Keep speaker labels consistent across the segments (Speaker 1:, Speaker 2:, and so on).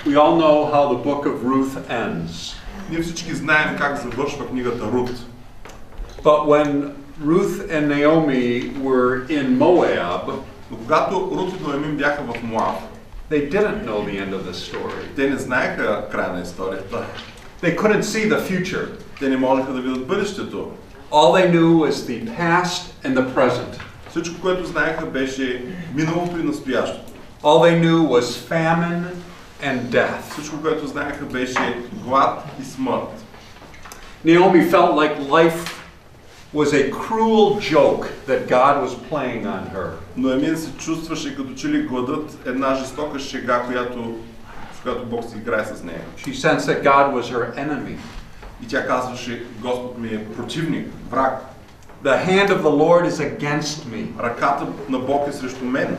Speaker 1: We all know how the book of Ruth ends.
Speaker 2: Ние всички знаем как завършва книгата Рут.
Speaker 1: But when Ruth and Naomi were in Moab,
Speaker 2: Но когато Рут и Ноемин бяха в Моаб,
Speaker 1: they didn't know the end of the story.
Speaker 2: те не знаеха края на историята.
Speaker 1: They couldn't see the future.
Speaker 2: Те не можеха да видят бъдещето.
Speaker 1: All they knew was the past and the present.
Speaker 2: Всичко, което знаеха, беше миналото и настоящето.
Speaker 1: All they knew was famine and death.
Speaker 2: Всичко, което знаеха, беше глад и смърт.
Speaker 1: Naomi felt like life was a cruel joke that God was playing on her.
Speaker 2: Ноемин се чувстваше като че ли гладът една жестока шега, с която Бог си играе с нея.
Speaker 1: She sensed that God was her enemy.
Speaker 2: И тя казваше, Господ ми е противник, враг.
Speaker 1: The hand of the Lord is against me.
Speaker 2: Ръката на Бог е срещу мен.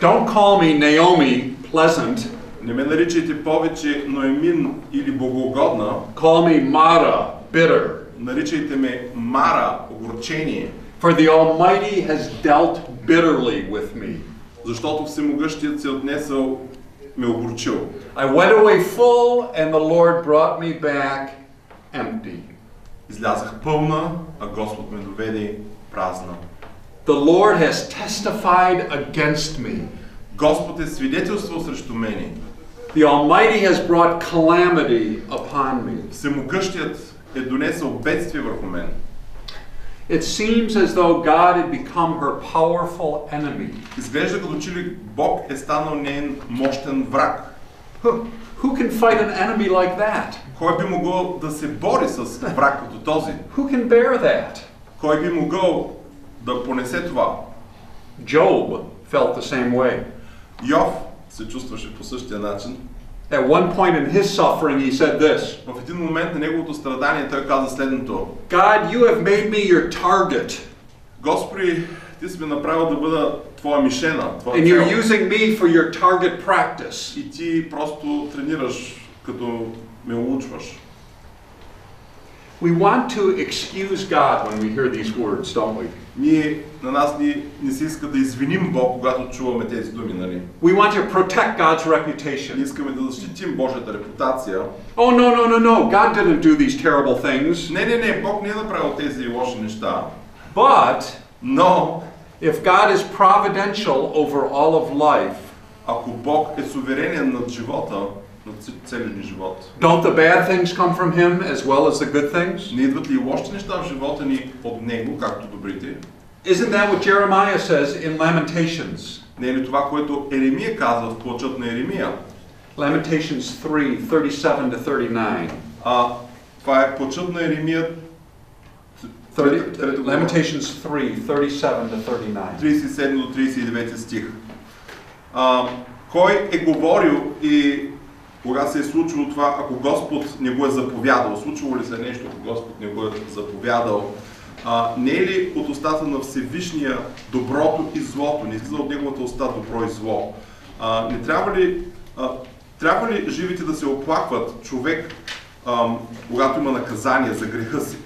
Speaker 1: Don't call me Naomi, pleasant.
Speaker 2: Не ме наричайте повече Ноемин или богоугодна.
Speaker 1: Call me Mara, bitter.
Speaker 2: Наричайте ме Мара, огорчение.
Speaker 1: For the Almighty has dealt bitterly with me.
Speaker 2: Защото Всемогъщият се отнесъл, ме огорчил.
Speaker 1: I went away full and the Lord brought me back empty.
Speaker 2: Излязах пълна, а Господ ме доведе празна.
Speaker 1: The Lord has testified against me.
Speaker 2: Господ е свидетелствал срещу мене.
Speaker 1: The Almighty has brought calamity upon me.
Speaker 2: Всемогъщият е донесъл бедствие върху мен.
Speaker 1: It seems as though God had become her powerful enemy.
Speaker 2: Изглежда като че ли Бог е станал нейн мощен враг.
Speaker 1: Who can fight an enemy like that?
Speaker 2: Кой би могъл да се бори с враг като този?
Speaker 1: Who can bear that?
Speaker 2: Кой би могъл да понесе това?
Speaker 1: Job felt the same way.
Speaker 2: Йов се чувстваше по същия начин.
Speaker 1: At one point in his suffering he said this.
Speaker 2: В един момент на неговото страдание той каза следното.
Speaker 1: God, you have made me your target.
Speaker 2: Господи, ти си ме направил да бъда твоя мишена, твоя
Speaker 1: And
Speaker 2: цел.
Speaker 1: you're using me for your target practice.
Speaker 2: И ти просто тренираш, като ме учваш.
Speaker 1: We want to excuse God when we hear these words, don't we?
Speaker 2: На нас не се иска да извиним Бог, когато чуваме тези думи, нали?
Speaker 1: We want to protect God's
Speaker 2: Ние
Speaker 1: reputation.
Speaker 2: искаме да защитим Божията репутация.
Speaker 1: Oh, no. God didn't do these terrible things.
Speaker 2: Не, Бог не е направил тези лоши неща.
Speaker 1: But
Speaker 2: Но,
Speaker 1: if God is providential over all of life,
Speaker 2: ако Бог е суверенен над живота, над целия ни живот,
Speaker 1: don't the bad things come from Him as well as the good things?
Speaker 2: не идват ли лоши неща в живота ни от Него, както добрите?
Speaker 1: Isn't that what Jeremiah says in Lamentations?
Speaker 2: Не е ли това, което Еремия казва в плачът на Еремия?
Speaker 1: Lamentations 3:37-39.
Speaker 2: Това е плачът на Еремия.
Speaker 1: Lamentations 3:37-39.
Speaker 2: 37 до 39 стих. Кой е говорил и кога се е случило това, ако Господ не го е заповядал? Случило ли се нещо, ако Господ не го е заповядал? Не е ли от устата на Всевишния доброто и злото? Не излиза от неговата уста добро и зло? Не трябва ли живите да се оплакват човек, когато има наказание за греха си?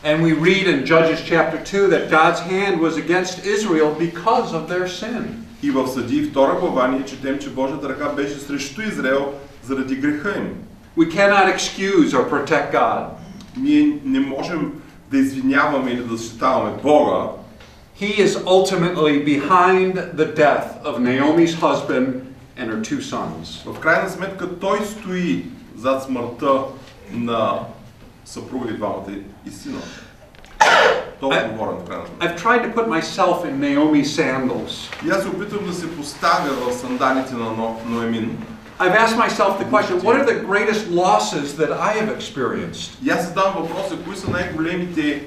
Speaker 1: And we read in Judges chapter 2 that God's hand was against Israel because of their sin.
Speaker 2: И в Съдии 2 глава ние четем, че Божията ръка беше срещу Израел заради греха им.
Speaker 1: We cannot excuse or protect God.
Speaker 2: Ние не можем да извиняваме или да защитаваме Бога.
Speaker 1: He is ultimately behind the death of Naomi's husband and her two sons.
Speaker 2: В крайна сметка той стои зад смъртта на съпруга и двамата и сина. Той е отговорен в крайна сметка.
Speaker 1: I've tried to put myself in Naomi's sandals.
Speaker 2: И аз се опитвам да се поставя в сандалите на Ноемин.
Speaker 1: I've asked myself the question, what are the greatest losses that I have experienced?
Speaker 2: И аз задавам въпроса, кои са най-големите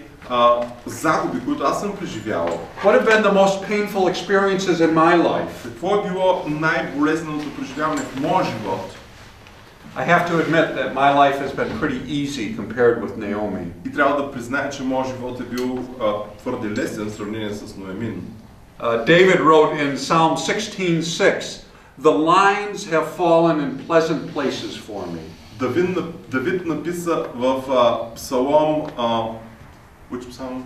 Speaker 2: загуби, които аз съм преживявал?
Speaker 1: What have been the most painful experiences in my life?
Speaker 2: Какво е било най-болезненото преживяване в моя живот?
Speaker 1: I have to admit that my life has been pretty easy compared with Naomi.
Speaker 2: И трябва да призная, че моят живот е бил твърде лесен в сравнение с Ноемин.
Speaker 1: David wrote in Psalm 16:6, "The lines have fallen in pleasant places for me."
Speaker 2: Давид написа в Псалом, which Psalm?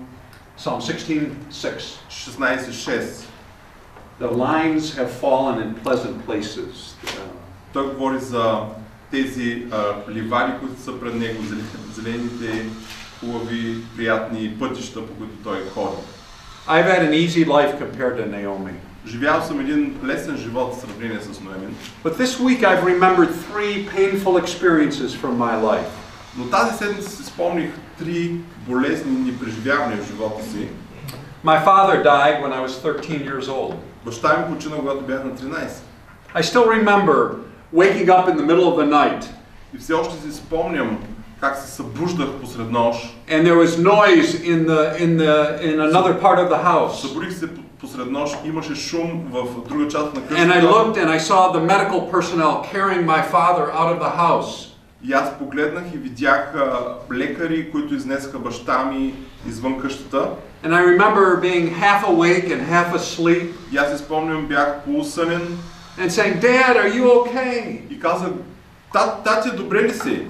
Speaker 1: Psalm 16:6.
Speaker 2: 16:6.
Speaker 1: The lines have fallen in pleasant places.
Speaker 2: Той говори за тези ливади, които са пред него, зелените, хубави, приятни пътища, по които той ходи.
Speaker 1: I've had an easy life compared to Naomi.
Speaker 2: Живял съм един лесен живот в сравнение с Ноемин.
Speaker 1: But this week I've remembered 3 painful experiences from my life.
Speaker 2: Но тази седмица си спомних 3 болезнени преживявания в живота си.
Speaker 1: My father died when I was 13 years old.
Speaker 2: Баща ми почина, когато бях на 13.
Speaker 1: I still remember waking up in the middle of the night.
Speaker 2: И все още си спомням как се събуждах посред нощ.
Speaker 1: And there was noise in another part of the house.
Speaker 2: Събудих се посред нощ, имаше шум в друга част на къщата.
Speaker 1: And I looked and I saw the medical personnel carrying my father out of the house.
Speaker 2: И аз погледнах и видях лекари, които изнесаха баща ми извън къщата.
Speaker 1: And I remember being half awake and half asleep.
Speaker 2: И аз си спомням, бях полусънен.
Speaker 1: And saying, "Dad, are you okay?"
Speaker 2: И казах, тати, добре ли си?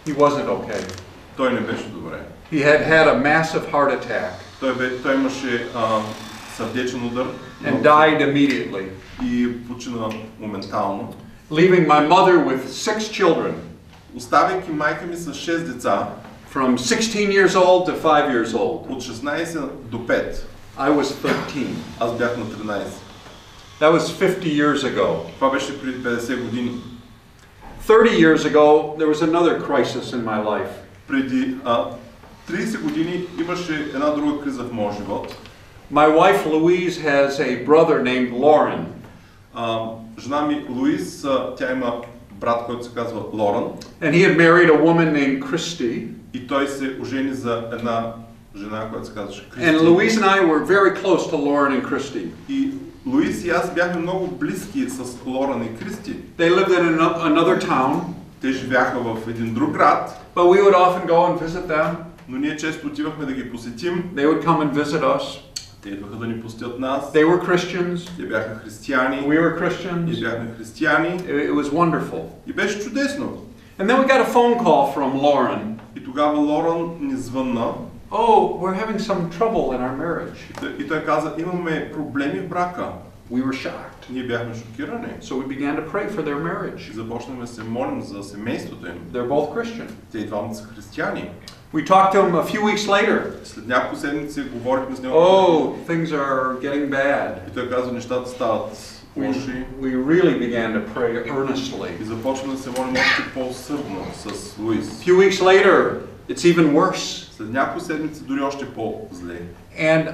Speaker 1: He wasn't okay.
Speaker 2: Той не беше добре.
Speaker 1: He had had a massive heart attack
Speaker 2: Той имаше сърдечен удар.
Speaker 1: and died immediately,
Speaker 2: И почина моментално.
Speaker 1: leaving my mother with 6 children,
Speaker 2: Оставяйки майка ми с 6 деца,
Speaker 1: from 16 years old to 5 years old.
Speaker 2: от 16 до 5.
Speaker 1: I was 13.
Speaker 2: Аз бях на 13.
Speaker 1: That was 50 years ago.
Speaker 2: Това беше преди 50 години.
Speaker 1: 30 years ago, there was another crisis in my life.
Speaker 2: Преди 30 години имаше една друга криза в моя живот.
Speaker 1: My wife Louise has a brother named Lauren.
Speaker 2: Жена ми Луис, тя има брат, който се казва Лорен.
Speaker 1: And he had married a woman named Christy.
Speaker 2: И той се ожени за една жена, която се казваше Кристи.
Speaker 1: And Louise and I were very close to Lauren and Christy.
Speaker 2: И Луис и аз бяхме много близки с Лорен и Кристи.
Speaker 1: They lived in another town.
Speaker 2: Те живяха в един друг град.
Speaker 1: But we would often go and visit them.
Speaker 2: Но ние често отивахме да ги посетим.
Speaker 1: They would come and visit us.
Speaker 2: Те идваха да ни посетят нас.
Speaker 1: They were Christians.
Speaker 2: Те бяха християни.
Speaker 1: We were Christians.
Speaker 2: Ние бяхме християни.
Speaker 1: It was wonderful.
Speaker 2: И беше чудесно.
Speaker 1: And then we got a phone call from Lauren.
Speaker 2: И тогава Лорен ни звънна.
Speaker 1: Oh, we're having some trouble in our marriage.
Speaker 2: И той каза, имаме проблеми в брака.
Speaker 1: We were shocked.
Speaker 2: Ние бяхме шокирани.
Speaker 1: So we began to pray for their marriage.
Speaker 2: И започнахме да се молим за семейството им.
Speaker 1: They're both Christian.
Speaker 2: Те и двамата са християни.
Speaker 1: We talked to him a few weeks later.
Speaker 2: След няколко седмици говорихме с него.
Speaker 1: Oh, things are getting bad.
Speaker 2: И той каза, нещата стават лоши.
Speaker 1: We really began to pray earnestly.
Speaker 2: И започваме да се молим още по-усърдно с Луис.
Speaker 1: A few weeks later, it's even worse.
Speaker 2: След няколко седмици дори още по-зле.
Speaker 1: And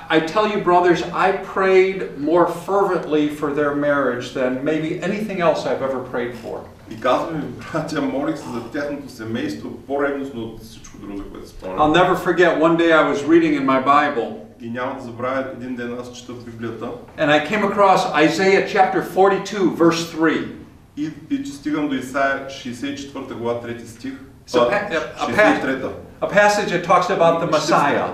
Speaker 1: I tell you, brothers, I prayed more fervently for their marriage than maybe anything else I've ever prayed for.
Speaker 2: И казваме, братя, молих се за тяхното семейство по-ревностно от всичко друго, за което спомням.
Speaker 1: I'll never forget, one day I was reading in my Bible.
Speaker 2: И няма да забравя, един ден аз чета в Библията.
Speaker 1: And I came across Isaiah chapter 42, verse 3.
Speaker 2: И че стигам до Исаия 64 глава 3 стих.
Speaker 1: A passage that talks about the Messiah.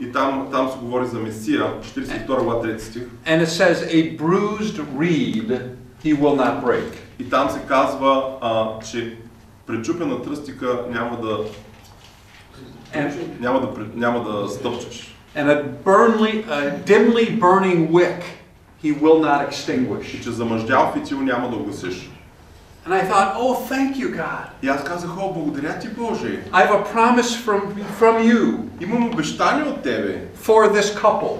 Speaker 2: И там се говори за Месия, 42 глава 3 стих.
Speaker 1: And it says, a bruised reed he will not break.
Speaker 2: И там се казва, че пречупена тръстика няма да стъпчеш.
Speaker 1: And a dimly burning wick he will not extinguish.
Speaker 2: И че замъждял фитил няма да угасиш.
Speaker 1: And I thought, oh, thank you, God.
Speaker 2: И аз казах, о, благодаря ти, Боже.
Speaker 1: I have a promise from you.
Speaker 2: Имам обещание от тебе.
Speaker 1: For this couple.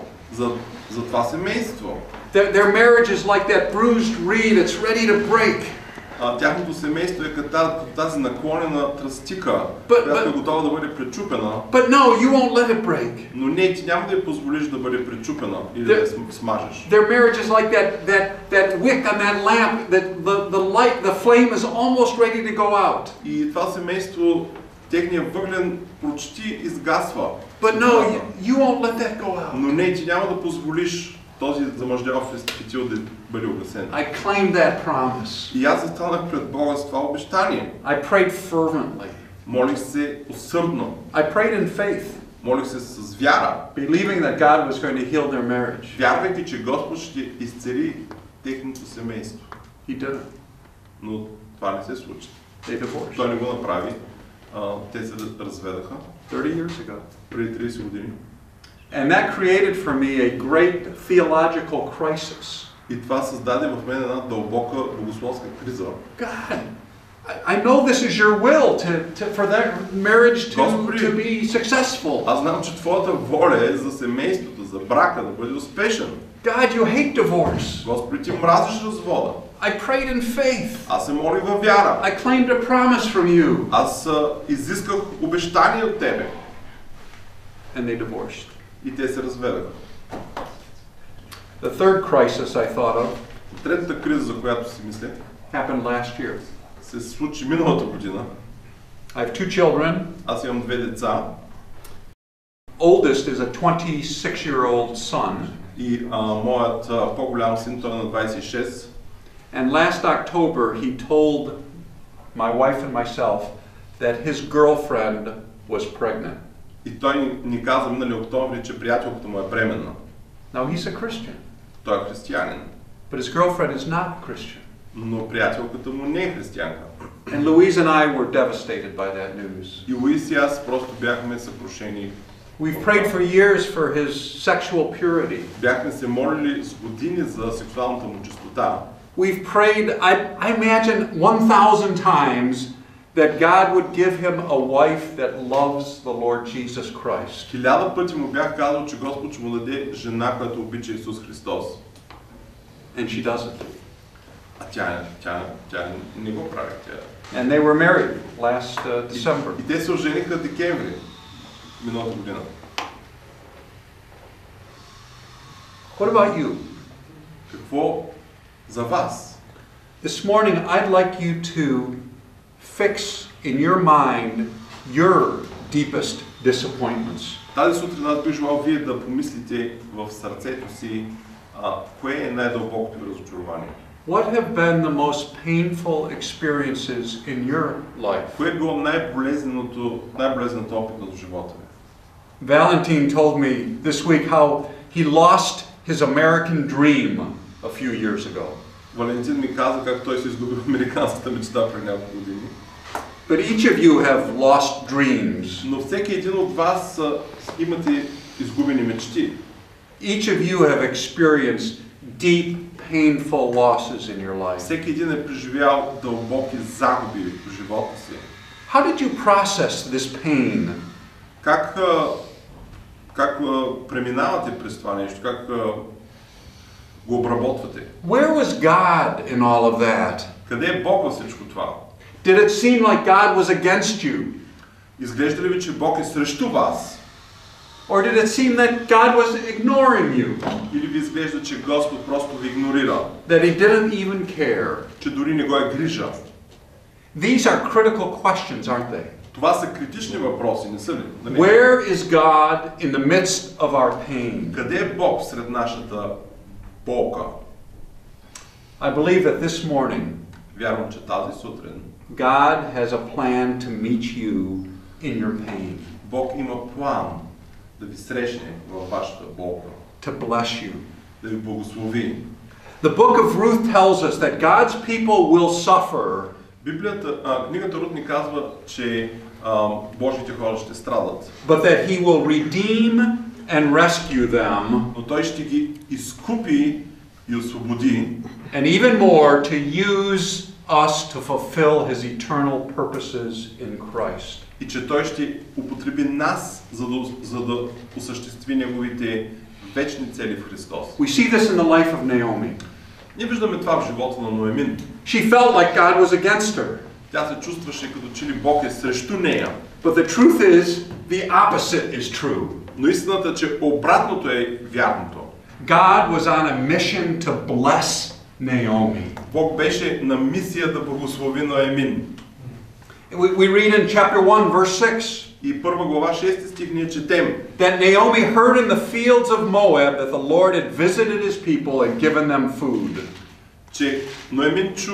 Speaker 2: За това семейство.
Speaker 1: Their marriage is like that bruised reed that's ready to break.
Speaker 2: Тяхното семейство е като тази наклонена тръстика, която е готова да бъде пречупена.
Speaker 1: But no, you won't let it break.
Speaker 2: Но не, ти няма да я позволиш да бъде пречупена или да я смажеш.
Speaker 1: Their marriage is like that wick on that lamp that the flame is almost ready to go out.
Speaker 2: И това семейство, техният въглен почти изгасва.
Speaker 1: But no, you won't let that go out.
Speaker 2: Но не, ти няма да позволиш този замъждял фитил да бъде угасен.
Speaker 1: I claimed that promise.
Speaker 2: И аз застанах пред Бога с това обещание.
Speaker 1: I prayed fervently.
Speaker 2: Молих се усърдно.
Speaker 1: I prayed in faith.
Speaker 2: Молих се с вяра.
Speaker 1: Believing that God was going to heal their marriage.
Speaker 2: Вярвайки, че Господ ще изцели техното семейство.
Speaker 1: He didn't.
Speaker 2: Но това не се случи.
Speaker 1: They divorced.
Speaker 2: Той не го направи. Те се разведаха.
Speaker 1: 30 years ago.
Speaker 2: Преди 30 години.
Speaker 1: And that created for me a great theological crisis.
Speaker 2: И това създаде в мен една дълбока богословска криза.
Speaker 1: God, I know this is your will for that marriage to be successful.
Speaker 2: Аз знам, че твоята воля е за семейството, за брака да бъде успешен.
Speaker 1: God, you hate divorce.
Speaker 2: Господи, ти мразиш развода.
Speaker 1: I prayed in faith.
Speaker 2: Аз се молих във вяра.
Speaker 1: I claimed a promise from you.
Speaker 2: Аз изисках обещание от тебе.
Speaker 1: And they divorced.
Speaker 2: И те се разведаха.
Speaker 1: The third crisis I thought of
Speaker 2: Третата криза, за която си мисля,
Speaker 1: happened last year.
Speaker 2: се случи миналата година.
Speaker 1: I have two children.
Speaker 2: Аз имам две деца.
Speaker 1: Oldest is a 26-year-old son.
Speaker 2: И моят по-голям син, той е на 26.
Speaker 1: And last October he told my wife and myself that his girlfriend was pregnant.
Speaker 2: И той ни каза минали октомври, че приятелката му е бременна.
Speaker 1: Now he's a Christian.
Speaker 2: Той е християнин.
Speaker 1: But his girlfriend is not a Christian.
Speaker 2: Но приятелката му не е християнка.
Speaker 1: And Louise and I were devastated by that news.
Speaker 2: И Луис и аз просто бяхме съкрушени.
Speaker 1: We've prayed for years for his sexual purity.
Speaker 2: Бяхме се молили с години за сексуалната му чистота.
Speaker 1: We've prayed, I imagine 1,000 times that God would give him a wife that loves the Lord Jesus Christ.
Speaker 2: 1000 пъти му бях казал, че Господ ще му даде жена, която обича Исус Христос.
Speaker 1: And she doesn't.
Speaker 2: А тя не го прави.
Speaker 1: And they were married last December.
Speaker 2: И те се ожениха декември миналата година.
Speaker 1: What about you?
Speaker 2: Какво за вас?
Speaker 1: This morning I'd like you to fix in your mind your deepest disappointments.
Speaker 2: Тази сутрин аз бих желал вие да помислите в сърцето си кое е най-дълбокото ви разочарование.
Speaker 1: What have been the most painful experiences in your life?
Speaker 2: Кое е било най-болезнената опит в живота ви?
Speaker 1: Valentine told me this week how he lost his American dream a few years ago.
Speaker 2: Валентин ми каза как той се изгубил американската мечта преди няколко години.
Speaker 1: But each of you have lost dreams.
Speaker 2: Но всеки един от вас имате изгубени мечти.
Speaker 1: Each of you have experienced deep, painful losses in your life.
Speaker 2: Всеки един е преживял дълбоки загуби в живота си.
Speaker 1: How did you process this pain?
Speaker 2: Как преминавате през това нещо? Как го обработвате?
Speaker 1: Where was God in all of that?
Speaker 2: Къде е Бог във всичко това?
Speaker 1: Did it seem like God was against you?
Speaker 2: Изглежда ли ви, че Бог е срещу вас?
Speaker 1: Or did it seem that God was ignoring you?
Speaker 2: Или ви изглежда, че Господ просто ви игнорира?
Speaker 1: That He didn't even care?
Speaker 2: Че дори не го е грижа?
Speaker 1: These are critical questions, aren't they?
Speaker 2: Това са критични въпроси, не са ли?
Speaker 1: Where is God in the midst of our pain?
Speaker 2: Къде е Бог сред нашата болка?
Speaker 1: I believe that this morning
Speaker 2: Вярвам, че тази сутрин
Speaker 1: God has a plan to meet you in your pain.
Speaker 2: Бог има план да ви срещне във вашата болка.
Speaker 1: To bless you.
Speaker 2: Да ви благослови.
Speaker 1: The book of Ruth tells us that God's people will suffer.
Speaker 2: Книгата Рут ни казва, че Божите хора ще страдат.
Speaker 1: But that He will redeem and rescue them.
Speaker 2: Но Той ще ги изкупи и освободи. And
Speaker 1: even more to use us to fulfill His eternal purposes in Christ.
Speaker 2: И че Той ще употреби нас, за да осъществи Неговите вечни цели в Христос.
Speaker 1: We see this in the life of Naomi.
Speaker 2: Ние виждаме това в живота на Ноемин.
Speaker 1: She felt like God was against her.
Speaker 2: Тя се чувстваше като че ли Бог е срещу нея.
Speaker 1: But the truth is, the opposite is true.
Speaker 2: Но истината е, че обратното е вярното.
Speaker 1: God was on a mission to bless Naomi.
Speaker 2: Бог беше на мисия да благослови Ноемин.
Speaker 1: We read in chapter 1, verse 6.
Speaker 2: И първа глава 6 стих ние четем.
Speaker 1: That Naomi heard in the fields of Moab that the Lord had visited his people and given them food.
Speaker 2: Че Ноемин чу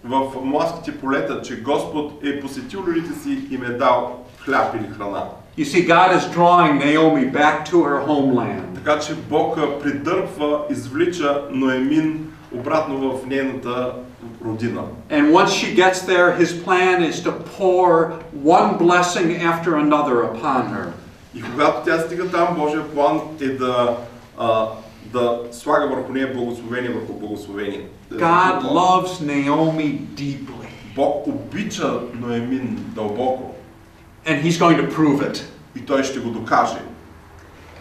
Speaker 2: в моавските полета, че Господ е посетил людите си и им е дал хляб или храна.
Speaker 1: You see, God is drawing Naomi back to her homeland.
Speaker 2: Така че Бог придърпва, извлича Ноемин обратно в нейната родина.
Speaker 1: And once she gets there, his plan is to pour one blessing after another upon her.
Speaker 2: И когато тя стига там, Божия план е да да слага върху нея благословение върху благословение.
Speaker 1: God loves Naomi deeply.
Speaker 2: Бог обича Ноемин дълбоко.
Speaker 1: And he's going to prove it.
Speaker 2: И той ще го докаже.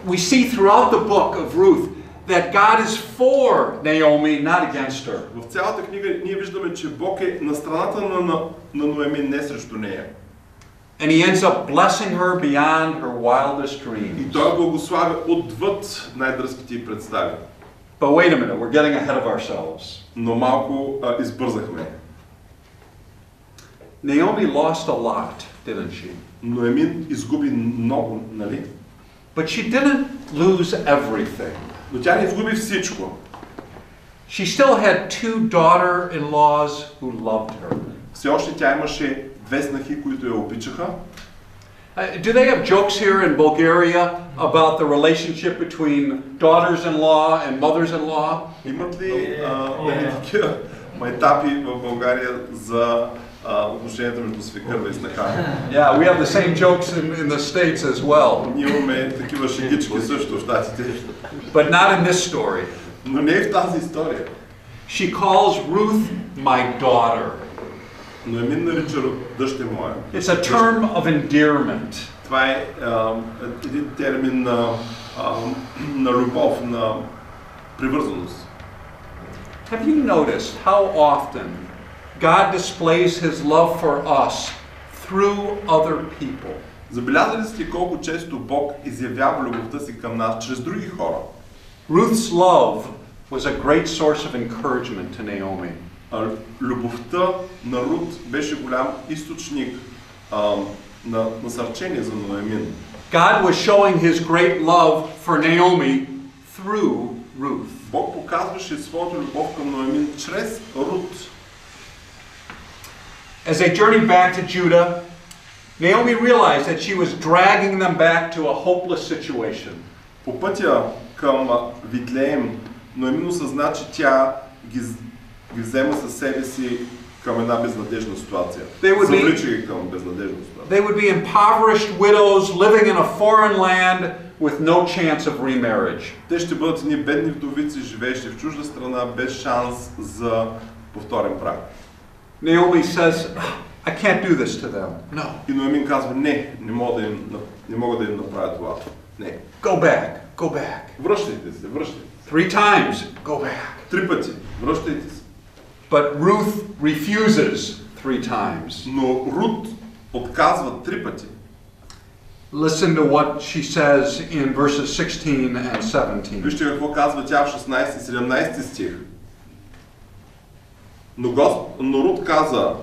Speaker 1: We see throughout the book of Ruth that God is for Naomi, not against her.
Speaker 2: В цялата книга ние виждаме, че Бог е на страната на Ноемин, не срещу нея.
Speaker 1: And he ends up blessing her beyond her wildest
Speaker 2: И
Speaker 1: dreams.
Speaker 2: той благославя отвъд най-дръзките й представи.
Speaker 1: But wait a minute, we're getting ahead of ourselves.
Speaker 2: Но малко избързахме.
Speaker 1: Naomi lost a lot, didn't she?
Speaker 2: Ноемин изгуби много, нали?
Speaker 1: But she didn't lose everything.
Speaker 2: Но тя не изгуби всичко.
Speaker 1: She still had two daughter-in-laws who loved her.
Speaker 2: Все още тя имаше две снахи, които я обичаха.
Speaker 1: Do they have jokes here in Bulgaria about the relationship between daughters-in-law and mothers-in-law?
Speaker 2: Имат ли такива майтапи в България за отношенията между свекърва и снаха?
Speaker 1: Yeah, we have the same jokes in the States as well.
Speaker 2: Ние имаме такива шегички също в Щатите.
Speaker 1: But not in this story.
Speaker 2: Но не в тази история.
Speaker 1: She calls Ruth my daughter.
Speaker 2: Ноемин нарича дъщеря моя.
Speaker 1: It's a term of endearment.
Speaker 2: Това е един термин на любов, на привързаност.
Speaker 1: Have you noticed how often God displays his love for us through other people?
Speaker 2: Забелязали сте колко често Бог изявява любовта си към нас чрез други хора?
Speaker 1: Ruth's love was a great source of encouragement to Naomi.
Speaker 2: Любовта на Рут беше голям източник на насърчение за Ноемин.
Speaker 1: God was showing his great love for Naomi through Ruth.
Speaker 2: Бог показваше своята любов към Ноемин чрез Рут.
Speaker 1: As they journeyed back to Judah, Naomi realized that she was dragging them back to a hopeless situation.
Speaker 2: По пътя към Витлеем, Ноемин осъзна, че тя ги взема със себе си към една безнадежна ситуация. Завлича ги към безнадежна ситуация.
Speaker 1: They would be impoverished widows living in a foreign land with no chance of remarriage.
Speaker 2: Те ще бъдат едни бедни вдовици, живеещи в чужда страна, без шанс за повторен брак.
Speaker 1: Naomi says, I can't do this to them. No.
Speaker 2: И Ноемин казва, не мога да им направя това. Не.
Speaker 1: Go back. Go back.
Speaker 2: Връщайте се.
Speaker 1: 3 times. Go back.
Speaker 2: 3 пъти. Връщайте се.
Speaker 1: But Ruth refuses 3 times.
Speaker 2: Но Рут отказва 3 пъти.
Speaker 1: Listen to what she says in verses 16 and 17.
Speaker 2: Вижте какво казва тя в 16 и 17 стих. Но Рут каза,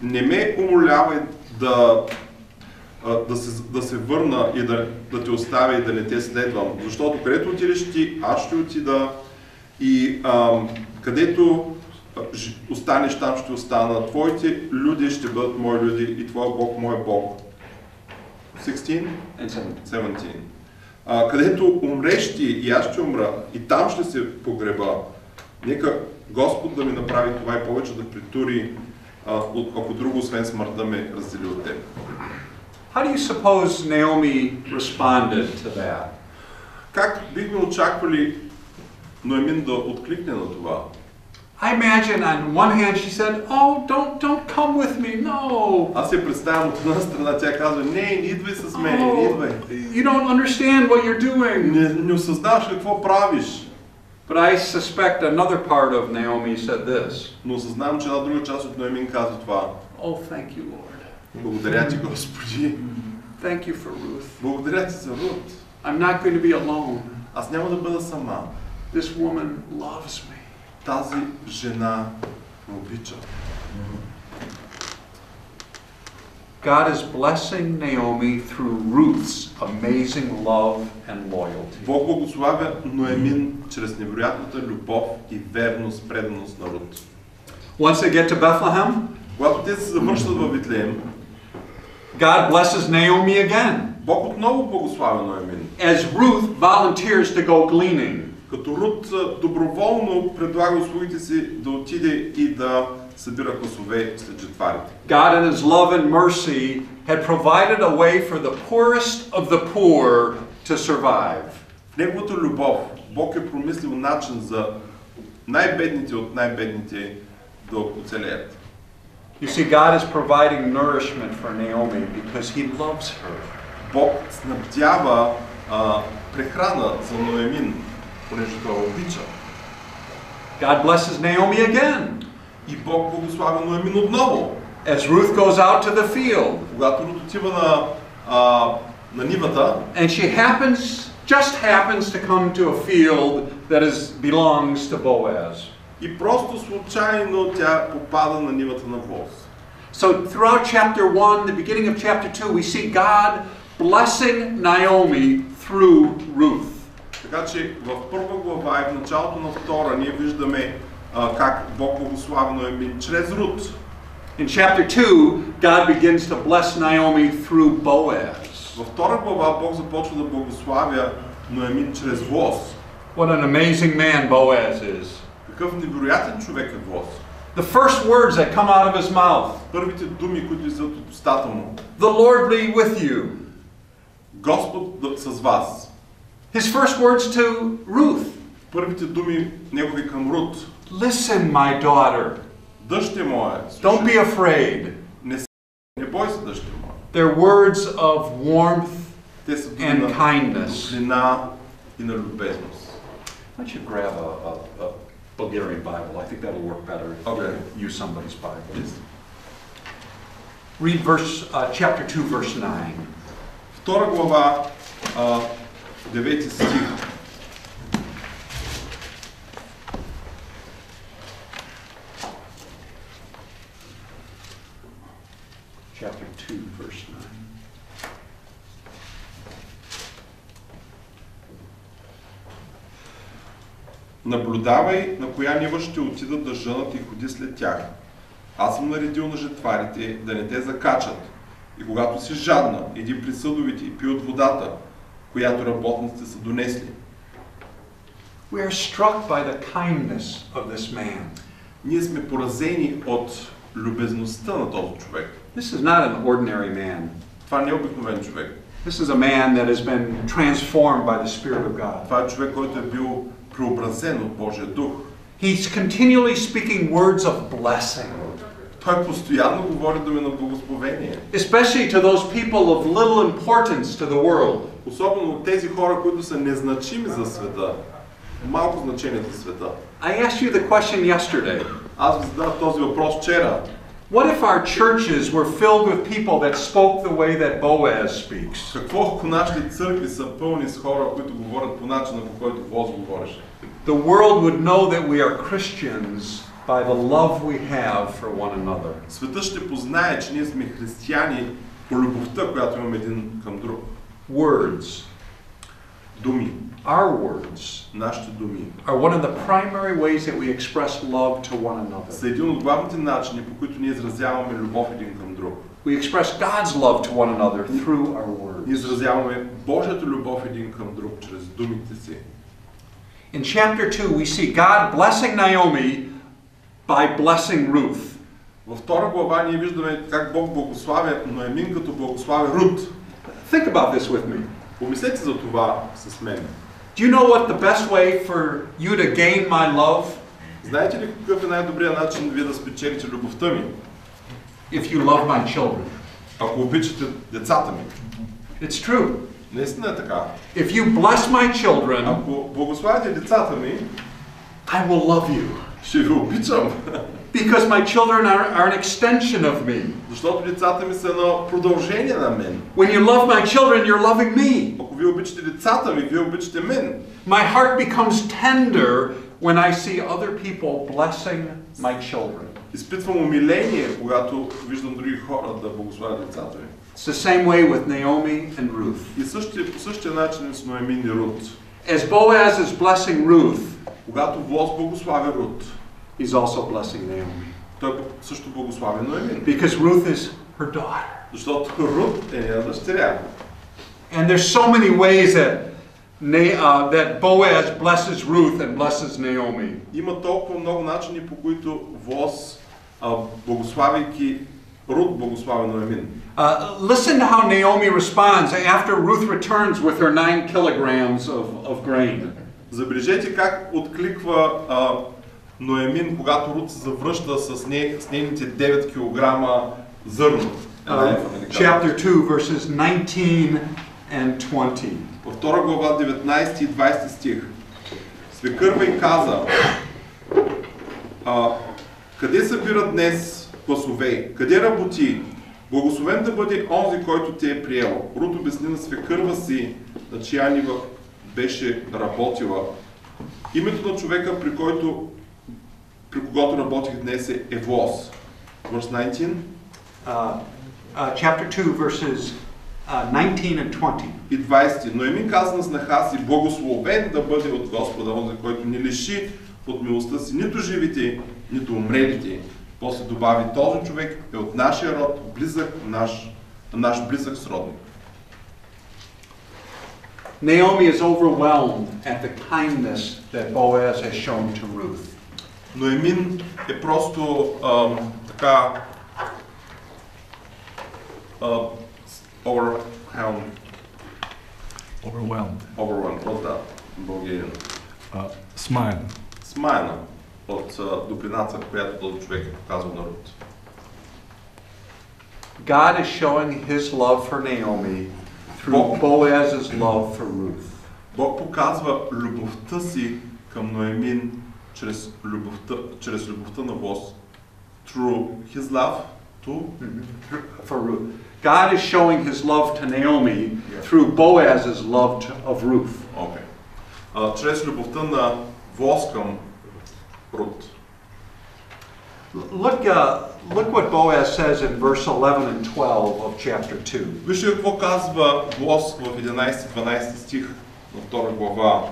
Speaker 2: не ме умолявай да се върна и да те оставя и да не те следвам, защото където отидеш ти, аз ще отида и където останеш, там ще остана. Твоите люди ще бъдат мои люди и твой Бог, мой Бог. 16 and 17. Където умреш ти и аз ще умра и там ще се погреба. Нека Господ да ми направи това и повече да притури, ако друго, освен смъртта, ме раздели от теб.
Speaker 1: How do you suppose Naomi responded to that?
Speaker 2: Как бихме очаквали Ноемин да откликне на това?
Speaker 1: I imagine on one hand she said, "Oh, don't come with me, no."
Speaker 2: Аз я представям от една страна, тя казва, не идвай с мен, не идвай.
Speaker 1: You don't understand what you're doing.
Speaker 2: Не осъзнаваш какво правиш.
Speaker 1: But I suspect another part of Naomi said this.
Speaker 2: Но осъзнавам, че една друга част от Ноемин казва това.
Speaker 1: Oh, thank you, Lord.
Speaker 2: Благодаря ти, Господи.
Speaker 1: Thank you for Ruth.
Speaker 2: Благодаря ти за Рут.
Speaker 1: I'm not going to be alone.
Speaker 2: Аз няма да бъда сама.
Speaker 1: This woman loves me.
Speaker 2: Тази жена ме обича.
Speaker 1: God is blessing Naomi through Ruth's amazing love and loyalty.
Speaker 2: Бог благославя Ноемин чрез невероятната любов и верност, преданост на Рут.
Speaker 1: Once they get to Bethlehem,
Speaker 2: когато те се завръщат във Витлеем,
Speaker 1: God blesses Naomi again.
Speaker 2: Бог отново благославя Ноемин.
Speaker 1: As Ruth volunteers to go gleaning.
Speaker 2: Като Рут доброволно предлага услугите си да отиде и да събира косове след жетварите.
Speaker 1: God in his love and mercy had provided a way for the poorest of the poor to survive.
Speaker 2: В неговата любов Бог е промислил начин за най-бедните от най-бедните да оцелеят.
Speaker 1: You see, God is providing nourishment for Naomi because He loves her.
Speaker 2: Бог снабдява прехрана за Ноемин, понеже той обича.
Speaker 1: God blesses Naomi again.
Speaker 2: И Бог благославя Ноемин отново.
Speaker 1: As Ruth goes out to the field.
Speaker 2: Когато Рут отива на нивата,
Speaker 1: And she just happens to come to a field that belongs to Boaz.
Speaker 2: и просто случайно тя попада на нивата на Боз.
Speaker 1: So throughout chapter 1, the beginning of chapter 2, we see God blessing Naomi through Ruth.
Speaker 2: Така че в първа глава и в началото на втора ние виждаме как Бог благославя Ноемин чрез Рут.
Speaker 1: In chapter 2, God begins to bless Naomi through Boaz.
Speaker 2: Във втора глава Бог започва да благославя Ноемин чрез Боз.
Speaker 1: What an amazing man Boaz is.
Speaker 2: Какъв невероятен човек е Боз.
Speaker 1: The first words that come out of his mouth.
Speaker 2: Първите думи, които излизат от устата му.
Speaker 1: The Lord be with you.
Speaker 2: Господ с вас.
Speaker 1: His first words to Ruth.
Speaker 2: Първите думи негови към Рут.
Speaker 1: Listen, my daughter.
Speaker 2: Дъще моя.
Speaker 1: Don't be afraid.
Speaker 2: Не бой се, дъще моя.
Speaker 1: They're words of warmth
Speaker 2: Те са думи
Speaker 1: and
Speaker 2: на
Speaker 1: kindness.
Speaker 2: топлина и на любезност.
Speaker 1: Why don't you grab a Bulgarian Bible? I think that'll work better if
Speaker 2: Okay.
Speaker 1: you use somebody's Bible.
Speaker 2: Yes.
Speaker 1: Read chapter 2, verse 9.
Speaker 2: Втора глава, 9 стих.
Speaker 1: Chapter 2, verse 9.
Speaker 2: Наблюдавай на коя нива ще отидат да жънат и ходи след тях. Аз съм наредил на жетварите да не те закачат. И когато си жадна, иди при съдовите и пи от водата, която работниците са донесли.
Speaker 1: We are struck by the kindness of this man.
Speaker 2: Ние сме поразени от любезността на този човек.
Speaker 1: This is not an ordinary man.
Speaker 2: Това не е обикновен човек.
Speaker 1: This is a man that has been transformed by the Spirit of God.
Speaker 2: Това е човек, който е бил преобразен от Божия дух.
Speaker 1: He's continually speaking words of blessing.
Speaker 2: Той постоянно говори думи на благословение.
Speaker 1: Especially to those people of little importance to the world.
Speaker 2: Особено от тези хора, които са незначими за света. Малко значение за света.
Speaker 1: I asked you the question yesterday.
Speaker 2: Аз ви зададох този въпрос вчера.
Speaker 1: What if our churches were filled with people that spoke the way that Boaz speaks?
Speaker 2: Какво ако нашите църкви са пълни с хора, които говорят по начина, по който Боз говореше?
Speaker 1: The world would know that we are Christians by the love we have for one another.
Speaker 2: Светът ще познае, че ние сме християни по любовта, която имаме един към друг.
Speaker 1: Words.
Speaker 2: Думи.
Speaker 1: Our words
Speaker 2: Нашите думи
Speaker 1: are one of the primary ways that we express love to one another.
Speaker 2: са един от главните начини, по които ние изразяваме любов един към друг.
Speaker 1: We express God's love to one another through our words.
Speaker 2: Ние изразяваме Божията любов един към друг чрез думите си.
Speaker 1: In chapter 2 we see God blessing Naomi by blessing Ruth.
Speaker 2: Във втора глава ние виждаме как Бог благославя Ноемин, като благославя Рут.
Speaker 1: Think about this with me.
Speaker 2: Помислете за това с мен.
Speaker 1: Do you know what the best way for you to gain my love?
Speaker 2: Знаете ли какъв е най-добрият начин вие да спечелите любовта ми?
Speaker 1: If you love my children.
Speaker 2: Ако обичате децата ми.
Speaker 1: It's true.
Speaker 2: Наистина е така.
Speaker 1: If you bless my children,
Speaker 2: Ако благославите децата ми,
Speaker 1: I will love you.
Speaker 2: ще ви обичам.
Speaker 1: Because my children are an extension of me.
Speaker 2: Защото децата ми са едно продължение на мен.
Speaker 1: When you love my children, you're loving me.
Speaker 2: Ако вие обичате децата ми, вие обичате мен.
Speaker 1: My heart becomes tender when I see other people blessing my children.
Speaker 2: Изпитвам умиление, когато виждам други хора да благославят децата ми.
Speaker 1: It's the same way with Naomi and Ruth.
Speaker 2: И по същия начин с Ноемин и Рут.
Speaker 1: As Boaz is blessing Ruth,
Speaker 2: Когато Боз благославя Рут,
Speaker 1: he's also blessing Naomi.
Speaker 2: той също благославя Ноемин.
Speaker 1: Because Ruth is her daughter.
Speaker 2: Защото Рут е нейна дъщеря.
Speaker 1: And there's so many ways that Boaz blesses Ruth and blesses Naomi.
Speaker 2: Има толкова много начини, по които Боз, благославяйки Рут, благославя Ноемин.
Speaker 1: Listen to how Naomi responds after Ruth returns with her 9 kilograms of grain.
Speaker 2: Забележете как откликва Ноемин, когато Рут се завръща с нейните 9 кг зърно.
Speaker 1: Chapter 2, verses 19 and 20.
Speaker 2: Във 2 глава 19 и 20 стих. Свекърва и каза: къде събира днес класове? Къде работи? Благословен да бъде онзи, който те е приел. Рут обясни на свекърва си, на чия нива беше работила. Името на човека, при когото работих днес е Евлос. Verse 19.
Speaker 1: Chapter 2, verses 19 and 20.
Speaker 2: И 20. Ноемин каза на снаха си: благословен да бъде от Господа, онзи, който ни лиши от милостта си нито живите, нито умрелите. После добави: този човек е от нашия род, близък, наш близък сродник.
Speaker 1: Naomi is overwhelmed at the kindness that Boaz has shown to Ruth.
Speaker 2: Ноемин е просто така overwhelmed от да, Българин. Смаяна от добрината, която този човек е показал на Рут.
Speaker 1: God is showing His love for Naomi through Boaz's love for Ruth.
Speaker 2: Бог показва любовта си към Ноемин чрез любовта на Бог. Through His love
Speaker 1: for Ruth. God is showing His love to Naomi through Boaz's love of Ruth.
Speaker 2: Okay. Чрез любовта на Бог към Рут.
Speaker 1: Look what Boaz says in verse 11 and 12 of chapter 2.
Speaker 2: Вижте какво казва Бог в 11-12 стих на 2 глава.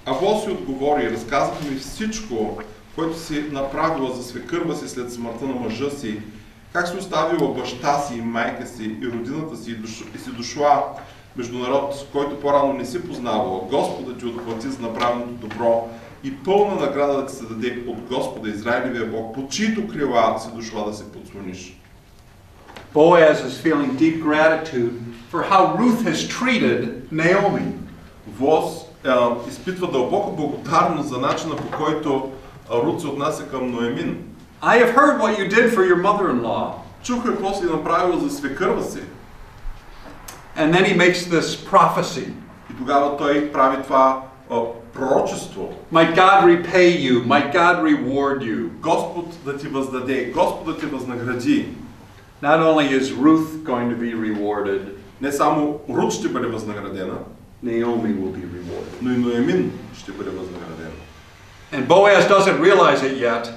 Speaker 2: А Бог си отговори: разказах ми всичко, което си направила за свекърва си след смъртта на мъжа си, как си оставила баща си и майка си и родината си и си дошла между народ, който по-рано не си познавала. Господа ти отплати за направеното добро и пълна награда да ти се даде от Господа, Израилевия Бог, под чието крила си дошла да се подслониш.
Speaker 1: Boaz is feeling deep gratitude for how Ruth has treated Naomi.
Speaker 2: Боaz изпитва дълбока благодарност за начина, по който Рут се отнася към Ноемин.
Speaker 1: I have heard what you did for your mother-in-law.
Speaker 2: Чух какво си направила за свекърва си.
Speaker 1: And then he makes this prophecy.
Speaker 2: И тогава той прави това пророчество.
Speaker 1: Might God repay you, might God reward you.
Speaker 2: Господ да ти въздаде, Господ да ти възнагради.
Speaker 1: Not only is Ruth going to be rewarded,
Speaker 2: не само Рут ще бъде възнаградена,
Speaker 1: Naomi will be rewarded.
Speaker 2: Но и Ноемин ще бъде възнаградена.
Speaker 1: And Boaz doesn't realize it yet.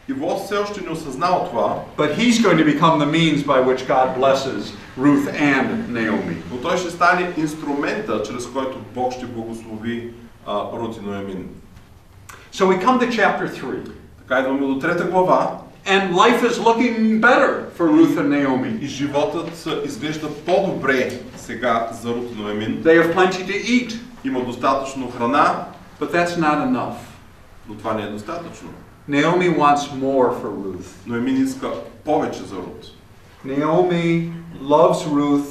Speaker 2: И Боаз все още не осъзнава това.
Speaker 1: But he's going to become the means by which God blesses Ruth and Naomi.
Speaker 2: Но той ще стане инструмента, чрез който Бог ще благослови Рут и Ноемин.
Speaker 1: So we come to chapter 3.
Speaker 2: Така идваме до 3 глава.
Speaker 1: And life is looking better for Ruth and Naomi.
Speaker 2: И животът изглежда по-добре сега за Рут и Ноемин.
Speaker 1: They have plenty to eat.
Speaker 2: Има достатъчно храна.
Speaker 1: But that's not enough.
Speaker 2: Но това не е достатъчно.
Speaker 1: Naomi wants more for Ruth.
Speaker 2: Ноемин иска повече за Рут.
Speaker 1: Naomi loves Ruth.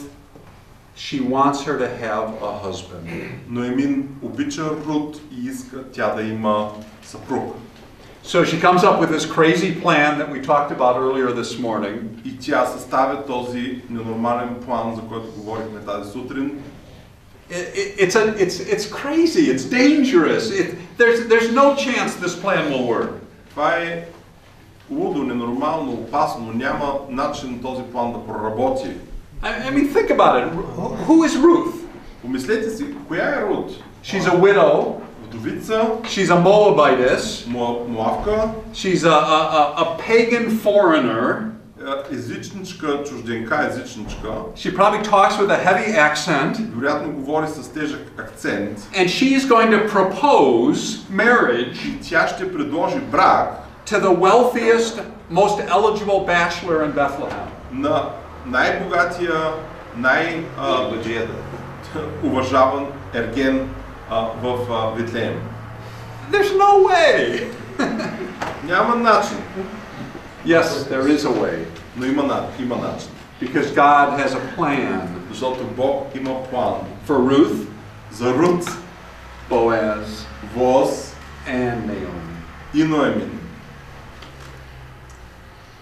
Speaker 1: She wants her to have a husband.
Speaker 2: Ноемин обича Рут и иска тя да има съпруг.
Speaker 1: So she comes up with this crazy plan that we talked about earlier this morning.
Speaker 2: И тя съставя този ненормален план, за който говорихме тази сутрин.
Speaker 1: It's crazy. It's dangerous. There's no chance this plan will work.
Speaker 2: Това е лудо, ненормално, опасно. Няма начин този план да проработи.
Speaker 1: I mean, think about it. Who is Ruth?
Speaker 2: Помислете си, коя е Рут?
Speaker 1: She's a widow.
Speaker 2: Вдовица.
Speaker 1: She's a Moabitess.
Speaker 2: Моавка.
Speaker 1: She's a pagan foreigner.
Speaker 2: Езичничка, чужденка езичничка.
Speaker 1: She probably talks with a heavy accent.
Speaker 2: Вероятно говори с тежък акцент.
Speaker 1: And she is going to propose marriage.
Speaker 2: И тя ще предложи брак
Speaker 1: to the wealthiest, most eligible bachelor in Bethlehem.
Speaker 2: На най-богатия, уважаван ерген в Витлеем.
Speaker 1: There's no way.
Speaker 2: Няма начин.
Speaker 1: Yes, there is a way.
Speaker 2: Но има начин.
Speaker 1: Because God has a plan.
Speaker 2: Защото Бог има план.
Speaker 1: For Ruth,
Speaker 2: за Рут.
Speaker 1: Boaz,
Speaker 2: Боаз
Speaker 1: and Naomi.
Speaker 2: и Ноемин.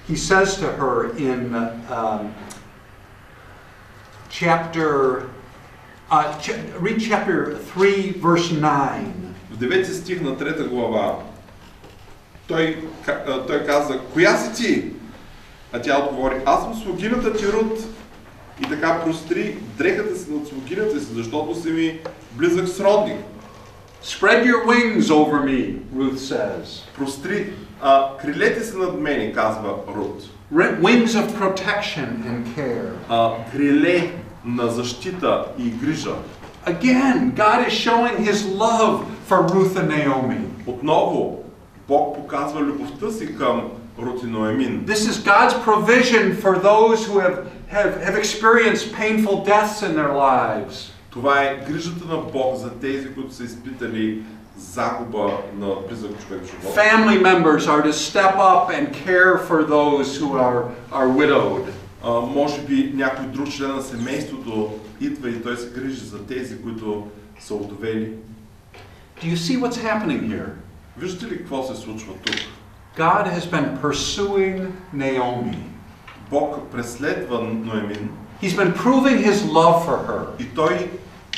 Speaker 1: He says to her in read chapter 3, verse 9.
Speaker 2: В 9 стих на 3 глава той каза: "Коя си ти?" А тя отговори: "Аз съм слугинята ти Рут." И така простри дрехата си над слугинята си, защото си ми близък сродник.
Speaker 1: Spread your wings over me, Ruth says.
Speaker 2: Простри крилете си над мене, казва Рут.
Speaker 1: Wings of protection and care.
Speaker 2: Криле на защита и грижа.
Speaker 1: Again, God is showing His love for Ruth and Naomi.
Speaker 2: Отново Бог показва любовта си към Рут и Ноемин.
Speaker 1: This is God's provision for those who have experienced painful deaths in their lives.
Speaker 2: Това е грижата на Бог за тези, които са изпитали загуба на близък човек в живота.
Speaker 1: Family members are to step up and care for those who are widowed.
Speaker 2: Може би някой друг член на семейството идва и той се грижи за тези, които са удовели.
Speaker 1: Do you see what's happening here?
Speaker 2: Виждате ли какво се случва тук?
Speaker 1: God has been pursuing Naomi.
Speaker 2: Бог преследва Ноемин.
Speaker 1: He's been proving His love for her.
Speaker 2: И той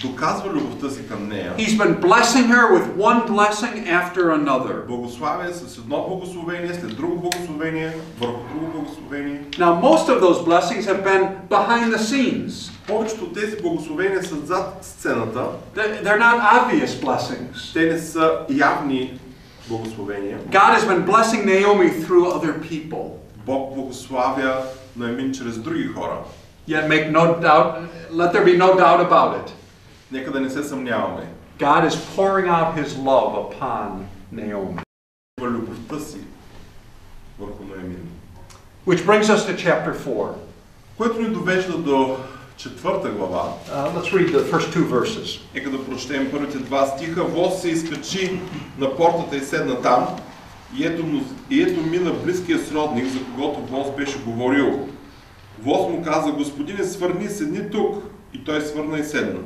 Speaker 2: доказва любовта си към нея.
Speaker 1: He's been blessing her with one blessing after another.
Speaker 2: Благославя с едно благословение след друго благословение върху друго благословение.
Speaker 1: Now most of those blessings have been behind the scenes.
Speaker 2: Повечето от тези благословения са зад сцената.
Speaker 1: They're not obvious blessings.
Speaker 2: Те не са явни благословения.
Speaker 1: God has been blessing Naomi through other people.
Speaker 2: Бог благославя Ноемин чрез други хора.
Speaker 1: Yet let there be no doubt about it.
Speaker 2: Нека да не се съмняваме.
Speaker 1: God is pouring out His love upon Naomi.
Speaker 2: Любовта си върху Ноемин.
Speaker 1: Which brings us to chapter 4.
Speaker 2: Което ни довежда до 4 глава.
Speaker 1: Let's read the first two verses.
Speaker 2: Нека да прочетем първите 2 стиха. Воз се изкачи на портата и седна там. И ето мина близкия сродник, за когото Воз беше говорил. Воз му каза: "Господине, свърни, седни тук." И той свърна и седна.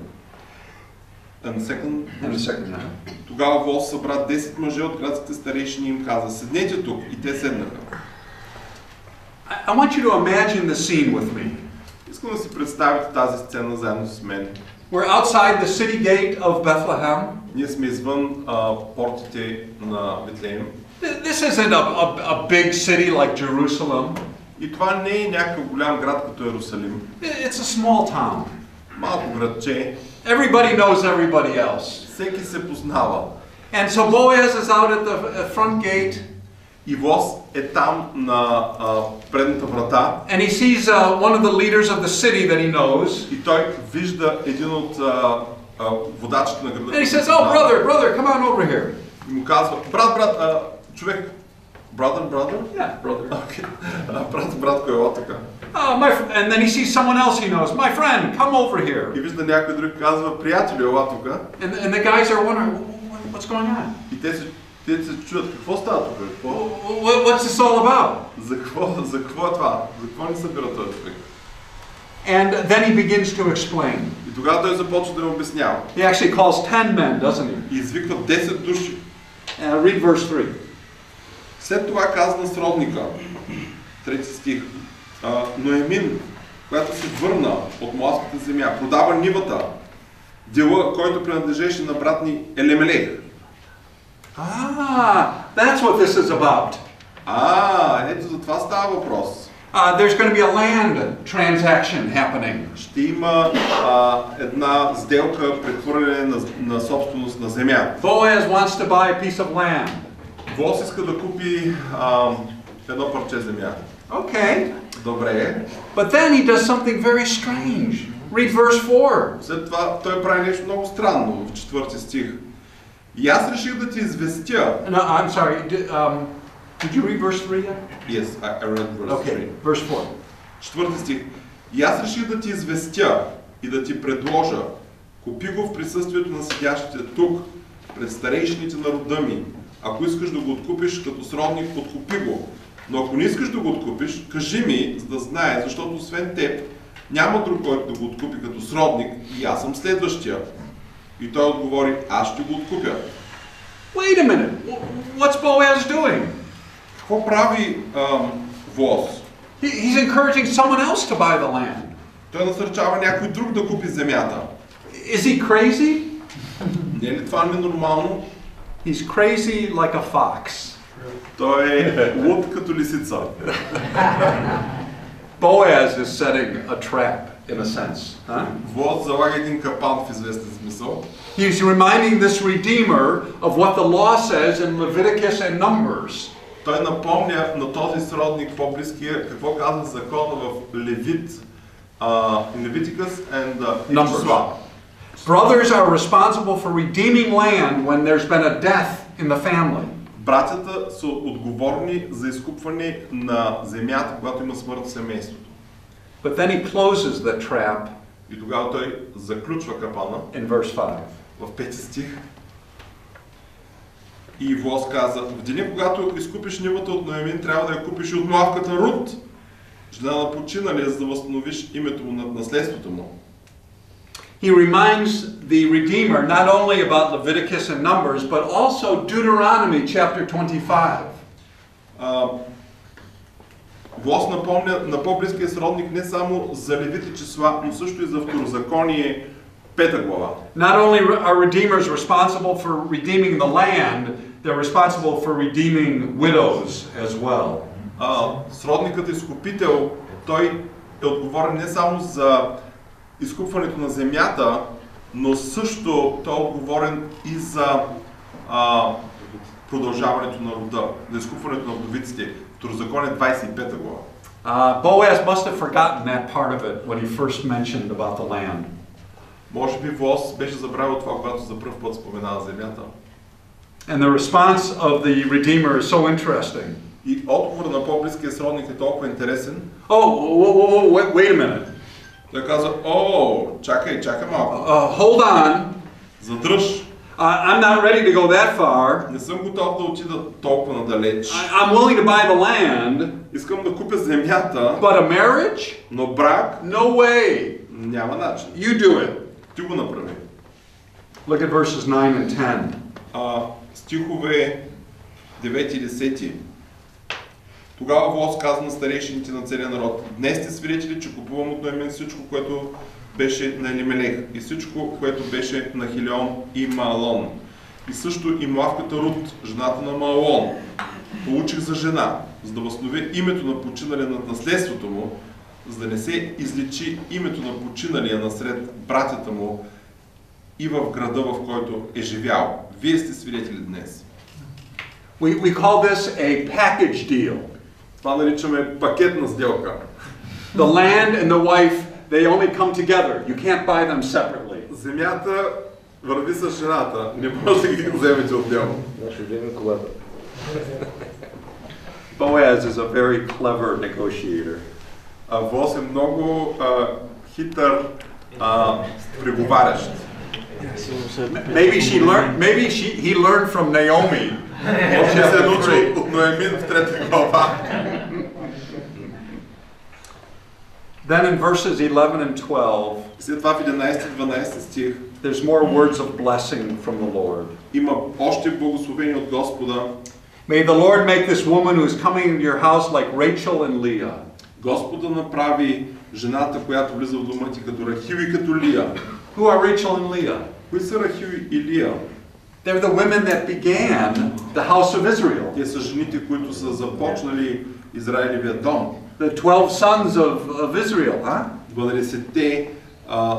Speaker 2: Тогава Воз събра 10 мъже от градските старейшини и им каза: "Седнете тук." И те седнаха.
Speaker 1: I want you to imagine the scene with me.
Speaker 2: Искам да си представите тази сцена заедно с мен.
Speaker 1: We're outside the city gate of Bethlehem.
Speaker 2: Ние сме извън портите на Бетлеем.
Speaker 1: This isn't a big city like Jerusalem.
Speaker 2: И това не е някакъв голям град като Иерусалим.
Speaker 1: It's a small town.
Speaker 2: Малко градче.
Speaker 1: Everybody knows everybody else.
Speaker 2: Всеки се познава.
Speaker 1: And so Boaz is out at the front gate.
Speaker 2: И Воз е там на предната врата.
Speaker 1: And he sees one of the leaders of the city that he knows.
Speaker 2: И той вижда един от водачите на града.
Speaker 1: And he says, "Oh, brother, come on over here."
Speaker 2: И му казва: "Брат, човек, brother?
Speaker 1: Yeah, brother.
Speaker 2: Okay. Брат, кой е тук?"
Speaker 1: And then he sees someone else he knows. "My friend, come over here."
Speaker 2: И вижда някой друг, казва: "Приятелю, ела тук."
Speaker 1: And the guys are wondering, what's going on?
Speaker 2: И те се чудят: "Какво става тук?
Speaker 1: What's this all about?"
Speaker 2: За какво е това? За какво ни събира този човек?
Speaker 1: And then he begins to explain.
Speaker 2: И тогава той започва да им обяснява.
Speaker 1: He actually calls 10 men, doesn't he?
Speaker 2: И извиква 10 души.
Speaker 1: Read verse 3.
Speaker 2: След това каза на сродника, 3 стих, Ноемин, която се върна от моабската земя, продава нивата, дела, който принадлежеше на брат ни Елемелех.
Speaker 1: That's what this is about.
Speaker 2: Ето за това става въпрос.
Speaker 1: There's going to be a land transaction happening.
Speaker 2: Ще има една сделка, прехвърляне на собственост на земя.
Speaker 1: Boaz wants to buy a piece of land.
Speaker 2: Боаз иска да купи едно парче земя.
Speaker 1: Okay.
Speaker 2: Добре.
Speaker 1: But then he does something very strange. Read verse 4.
Speaker 2: След това той прави нещо много странно в 4 стих. И аз реших да ти известя.
Speaker 1: No, I'm sorry. Did you read verse 3 yet?
Speaker 2: Yes, I read verse 3.
Speaker 1: Okay, verse 4.
Speaker 2: 4 стих. И аз реших да ти известя и да ти предложа. Купи го в присъствието на седящите тук, пред старейшините на рода ми. Ако искаш да го откупиш като сродник, откупи го. Но ако не искаш да го откупиш, кажи ми, за да знае, защото освен теб няма друг, който да го откупи като сродник и аз съм следващия. И той отговори, аз ще го откупя.
Speaker 1: Wait a minute. What's Boaz doing?
Speaker 2: Какво прави Боаз?
Speaker 1: He's encouraging someone else to buy the land.
Speaker 2: Той насърчава някой друг да купи земята.
Speaker 1: Is he crazy?
Speaker 2: Не е ли това ненормално?
Speaker 1: He's crazy like a fox.
Speaker 2: Той е луд като лисица.
Speaker 1: Boaz is setting a trap, in a sense. Huh?
Speaker 2: Боаз залага един капан в известен смисъл.
Speaker 1: He's reminding this redeemer of what the law says in Leviticus and Numbers.
Speaker 2: Той напомня на този сродник по-близкия какво казва закона в Левит, Leviticus and
Speaker 1: Numbers. Brothers are responsible for redeeming land when there's been a death in the family.
Speaker 2: Братята са отговорни за изкупване на земята, когато има смърт в семейството.
Speaker 1: But then he closes the trap.
Speaker 2: И тогава той заключва капана.
Speaker 1: In verse 5.
Speaker 2: В 5 стих. И Боаз каза, в деня, когато изкупиш нивата от Ноемин, трябва да я купиш и от Моавката Рут, жена на починалия, за да възстановиш името му над наследството му.
Speaker 1: He reminds the Redeemer not only about Leviticus and Numbers, but also Deuteronomy chapter 25.
Speaker 2: Боаз напомня на по-близкия сродник не само за Левит и числа, но също и за Второзаконие 5 глава.
Speaker 1: Not only are redeemers responsible for redeeming the land, they're responsible for redeeming widows as well.
Speaker 2: Сродникът изкупител, той е отговорен не само за изкупването на земята, но също той е отговорен и за продължаването на рода, за изкупването на вдовиците. Второзаконие 25 глава.
Speaker 1: Boaz must have forgotten that part of it when he first mentioned about the land.
Speaker 2: Може би Боаз беше забравил това, когато за пръв път споменава земята.
Speaker 1: And the response of the Redeemer is so interesting.
Speaker 2: И отговорът на по-близкия сродник е толкова интересен.
Speaker 1: Oh, wait a minute.
Speaker 2: Той каза, чакай малко.
Speaker 1: Hold on.
Speaker 2: Задръж.
Speaker 1: I'm not ready to go that far.
Speaker 2: Не съм готов да отида толкова надалеч.
Speaker 1: I'm willing to buy the land.
Speaker 2: Искам да купя земята.
Speaker 1: But a marriage?
Speaker 2: Но брак?
Speaker 1: No way.
Speaker 2: Няма начин.
Speaker 1: You do it.
Speaker 2: Ти го направи.
Speaker 1: Look at verses 9 and 10.
Speaker 2: Стихове 9 и 10. Тогава Боаз каза на старейшините на целия народ: днес сте свидетели, че купувам от Ноемин всичко, което беше на Елимелех, и всичко, което беше на Хилион и Маалон, и също и Моавката Рут, жената на Маалон. Получих за жена, за да възстановя името на починалия над наследството му, за да не се изличи името на починалия насред братята му и в града, в който е живял. Вие сте свидетели днес.
Speaker 1: We call this a package deal.
Speaker 2: Това наричаме пакетна сделка.
Speaker 1: The land and the wife, they only come together. You can't buy them separately.
Speaker 2: Земята върви с жената. Не може да ги вземете отделно.
Speaker 1: Boaz is a very clever negotiator.
Speaker 2: Боаз е много хитър преговарящ.
Speaker 1: Maybe he learned from Naomi.
Speaker 2: Може да се научи от Ноемин в 3 глава.
Speaker 1: Then in verses 11 and 12,
Speaker 2: след това в 11-12 стих,
Speaker 1: there's more words of blessing from the Lord.
Speaker 2: Има още благословение от Господа.
Speaker 1: May the Lord make this woman who is coming into your house like Rachel and Leah.
Speaker 2: Господа направи жената, която влиза в дома ти, като Рахил и като Лия.
Speaker 1: Who are Rachel and Leah?
Speaker 2: Кои са Рахил и Лия?
Speaker 1: They're the women that began the house of Israel.
Speaker 2: Те са жените, които са започнали Израилевия дом.
Speaker 1: The 12 sons of Israel, huh?
Speaker 2: 12-те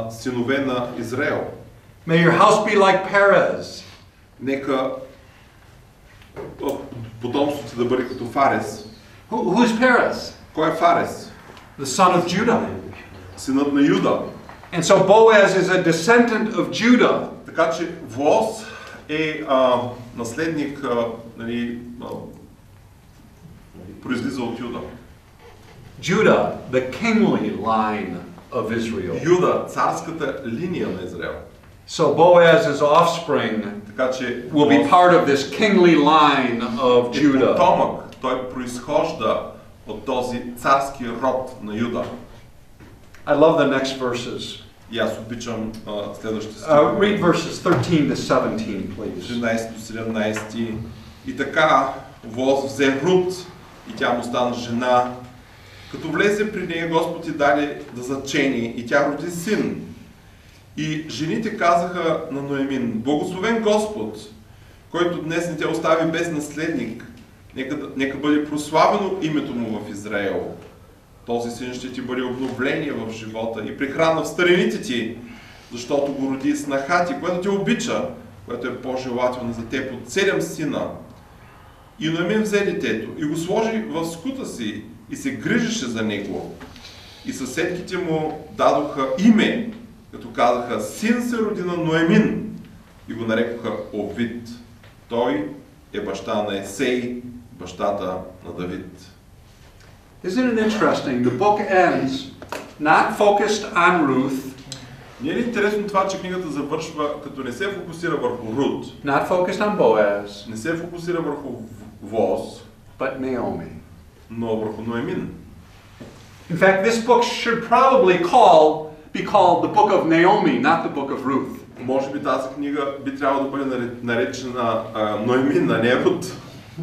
Speaker 2: синове на Израел.
Speaker 1: May your house be like Perez.
Speaker 2: Нека потомството да бъде като Фарес.
Speaker 1: Who is Perez?
Speaker 2: Кой е Фарес?
Speaker 1: The son of Judah.
Speaker 2: Синът на Юда.
Speaker 1: And so Boaz is a descendant of Judah.
Speaker 2: Така че Боаз е наследник, произлиза от Юда.
Speaker 1: Judah, the kingly line of Israel.
Speaker 2: Юда, царската линия на Израел.
Speaker 1: So Boaz's offspring
Speaker 2: така че
Speaker 1: will be part of this kingly line of Judah.
Speaker 2: Потомък, той произхожда от този царски род на Юда.
Speaker 1: I love the next verses.
Speaker 2: И аз обичам следващите
Speaker 1: Read verses 13 to 17, please.
Speaker 2: 13 до 17. И така Воз взе Рут и тя му стана жена. Като влезе при нея, Господ й даде да зачени и тя роди син. И жените казаха на Ноемин: благословен Господ, който днес не те остави без наследник. Нека бъде прославено името му в Израел. Този син ще ти бъде обновление в живота и прехрана в старините ти, защото го роди снаха ти, която те обича, което е по-желателно за теб от 7 сина. И Ноемин взе детето и го сложи в скута си и се грижеше за него. И съседките му дадоха име, като казаха: син се роди на Ноемин, и го нарекоха Овид. Той е баща на Есей, бащата на Давид.
Speaker 1: Isn't it interesting? The book ends not focused on Ruth,
Speaker 2: Не е ли интересно това, че книгата завършва като не се фокусира върху Рут,
Speaker 1: not focused on Boaz,
Speaker 2: не се фокусира върху Воз,
Speaker 1: but Naomi?
Speaker 2: но върху Ноемин?
Speaker 1: In fact, this book should probably be called the book of Naomi, not the book of Ruth.
Speaker 2: Може би тази книга би трябвало да бъде наречена Ноемин, а не Рут.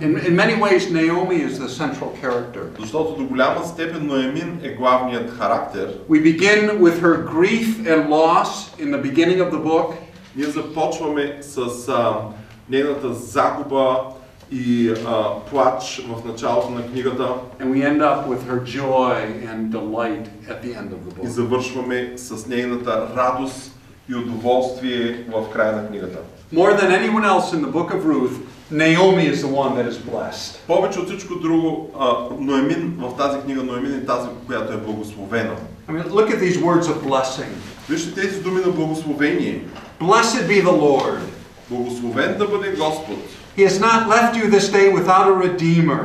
Speaker 1: In many ways, Naomi is the central character.
Speaker 2: Защото до голяма степен Ноемин е главният характер.
Speaker 1: We begin with her grief and loss in the beginning of the book.
Speaker 2: Ние започваме с нейната загуба и плач в началото на книгата.
Speaker 1: And we end up with her joy and delight at the end of the
Speaker 2: И
Speaker 1: book.
Speaker 2: завършваме с нейната радост и удоволствие в края на книгата.
Speaker 1: More than anyone else in the book of Ruth, Naomi is the one that is blessed.
Speaker 2: Повече от всичко друго, Ноемин в тази книга, Ноемин е тази, която е благословена.
Speaker 1: I mean, look at these words of blessing.
Speaker 2: Вижте тези думи на благословение.
Speaker 1: Blessed be the Lord.
Speaker 2: Благословен да бъде Господ,
Speaker 1: He has not left you this day without a redeemer.